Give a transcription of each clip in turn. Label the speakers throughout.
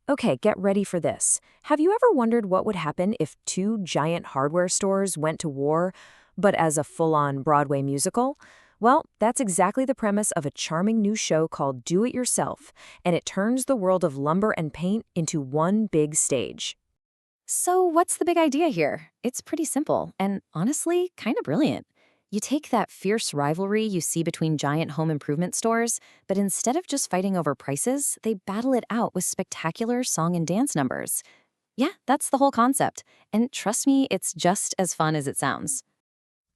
Speaker 1: Okay, get ready for this. Have you ever wondered what would happen if two giant hardware stores went to war, but as a full-on Broadway musical? Well, that's exactly the premise of a charming new show called Do It Yourself, and it turns the world of lumber and paint into one big stage.
Speaker 2: So, what's the big idea here? It's pretty simple and honestly, kind of brilliant. You take that fierce rivalry you see between giant home improvement stores, but instead of just fighting over prices, they battle it out with spectacular song and dance numbers. Yeah, that's the whole concept. And trust me, it's just as fun as it sounds.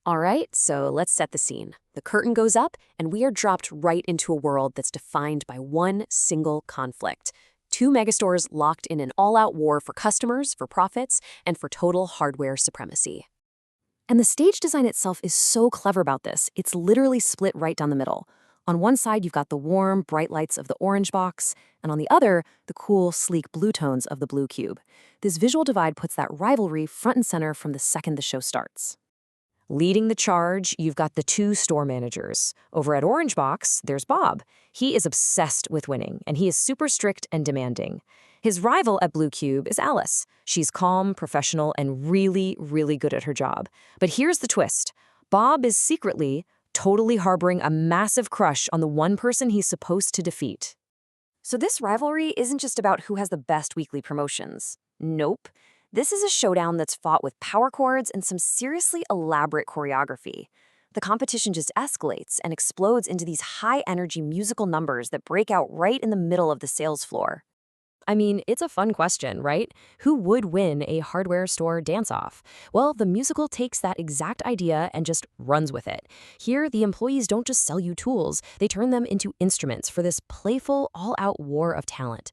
Speaker 3: All right, so let's set the scene. The curtain goes up, and we are dropped right into a world that's defined by one single conflict. Two megastores locked in an all-out war for customers, for profits, and for total hardware supremacy. And the stage design itself is so clever about this. It's literally split right down the middle. On one side, you've got the warm, bright lights of the orange box, and on the other, the cool, sleek blue tones of the blue cube. This visual divide puts that rivalry front and center from the second the show starts.
Speaker 1: Leading the charge, you've got the two store managers. Over at Orange Box, there's Bob. He is obsessed with winning, and he is super strict and demanding. His rival at Blue Cube is Alice. She's calm, professional, and really, really good at her job. But here's the twist. Bob is secretly, totally harboring a massive crush on the one person he's supposed to defeat. So this rivalry isn't just about who has the best weekly promotions. Nope. This is a showdown that's fought with power chords and some seriously elaborate choreography. The competition just escalates and explodes into these high-energy musical numbers that break out right in the middle of the sales floor. I mean, it's a fun question, right? Who would win a hardware store dance-off? Well, the musical takes that exact idea and just runs with it. Here, the employees don't just sell you tools, they turn them into instruments for this playful, all-out war of talent.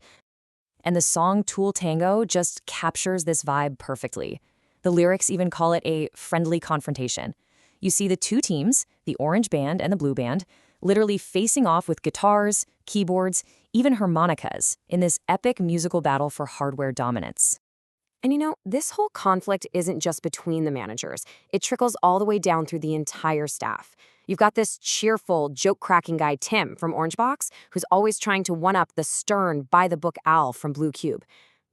Speaker 1: And the song Tool Tango just captures this vibe perfectly. The lyrics even call it a friendly confrontation. You see the two teams, the orange band and the blue band, literally facing off with guitars, keyboards, even harmonicas in this epic musical battle for hardware dominance. And this whole conflict isn't just between the managers. It trickles all the way down through the entire staff. You've got this cheerful, joke-cracking guy, Tim, from Orange Box, who's always trying to one-up the stern, by-the-book Al from Blue Cube.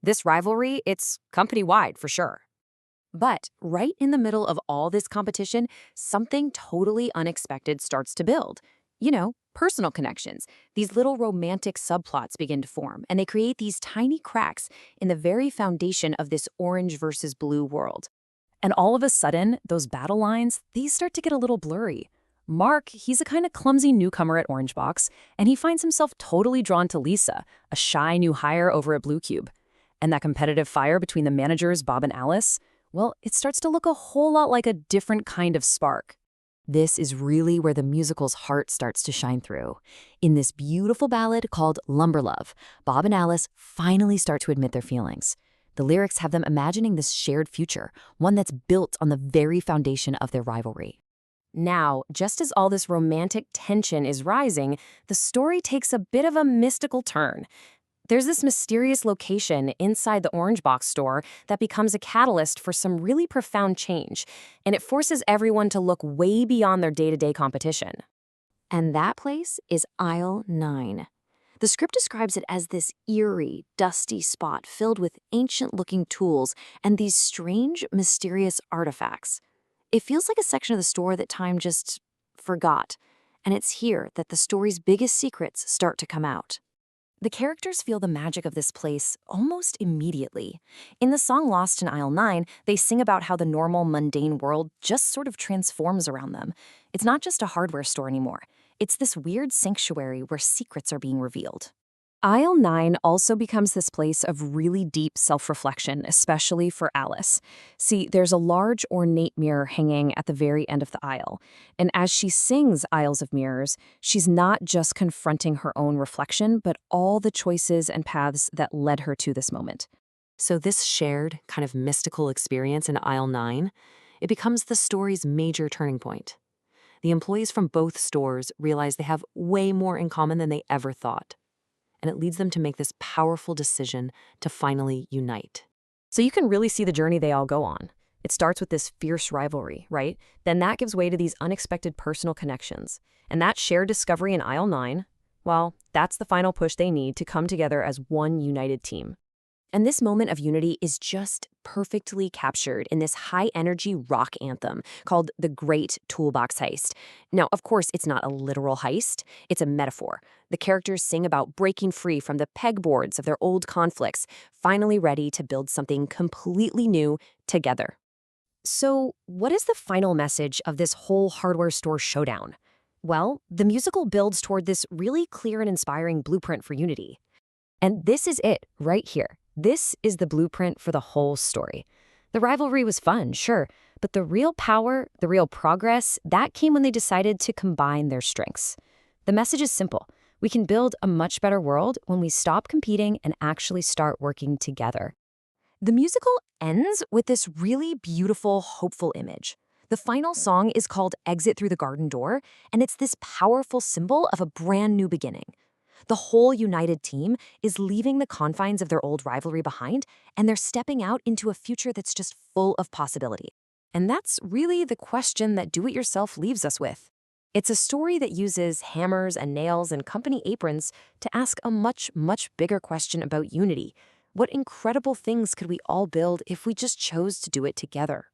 Speaker 1: This rivalry, it's company-wide for sure. But right in the middle of all this competition, something totally unexpected starts to build. Personal connections. These little romantic subplots begin to form, and they create these tiny cracks in the very foundation of this orange versus blue world. And all of a sudden, those battle lines, these start to get a little blurry. Mark, he's a kind of clumsy newcomer at Orange Box, and he finds himself totally drawn to Lisa, a shy new hire over at Blue Cube. And that competitive fire between the managers, Bob and Alice, well, it starts to look a whole lot like a different kind of spark. This is really where the musical's heart starts to shine through. In this beautiful ballad called Lumber Love, Bob and Alice finally start to admit their feelings. The lyrics have them imagining this shared future, one that's built on the very foundation of their rivalry. Now, just as all this romantic tension is rising, the story takes a bit of a mystical turn. There's this mysterious location inside the Orange Box store that becomes a catalyst for some really profound change, and it forces everyone to look way beyond their day-to-day competition. And that place is Aisle 9. The script describes it as this eerie, dusty spot filled with ancient-looking tools and these strange, mysterious artifacts. It feels like a section of the store that time just forgot, and it's here that the story's biggest secrets start to come out. The characters feel the magic of this place almost immediately. In the song Lost in Aisle 9, they sing about how the normal, mundane world just sort of transforms around them. It's not just a hardware store anymore. It's this weird sanctuary where secrets are being revealed. Aisle 9 also becomes this place of really deep self-reflection, especially for Alice. See, there's a large ornate mirror hanging at the very end of the aisle. And as she sings Aisles of Mirrors, she's not just confronting her own reflection, but all the choices and paths that led her to this moment.
Speaker 3: So this shared, kind of mystical experience in Aisle 9, it becomes the story's major turning point. The employees from both stores realize they have way more in common than they ever thought. And it leads them to make this powerful decision to finally unite.
Speaker 1: So you can really see the journey they all go on. It starts with this fierce rivalry, right? Then that gives way to these unexpected personal connections. And that shared discovery in Aisle 9, well, that's the final push they need to come together as one united team.
Speaker 3: And this moment of unity is just perfectly captured in this high-energy rock anthem called The Great Toolbox Heist. Now, of course, it's not a literal heist, it's a metaphor. The characters sing about breaking free from the pegboards of their old conflicts, finally ready to build something completely new together.
Speaker 1: So, what is the final message of this whole hardware store showdown? Well, the musical builds toward this really clear and inspiring blueprint for unity. And this is it, right here. This is the blueprint for the whole story. The rivalry was fun, sure, but the real power, the real progress, that came when they decided to combine their strengths. The message is simple. We can build a much better world when we stop competing and actually start working together. The musical ends with this really beautiful, hopeful image. The final song is called Exit Through the Garden Door, and it's this powerful symbol of a brand new beginning. The whole united team is leaving the confines of their old rivalry behind, and they're stepping out into a future that's just full of possibility. And that's really the question that Do-It-Yourself leaves us with. It's a story that uses hammers and nails and company aprons to ask a much, much bigger question about unity. What incredible things could we all build if we just chose to do it together?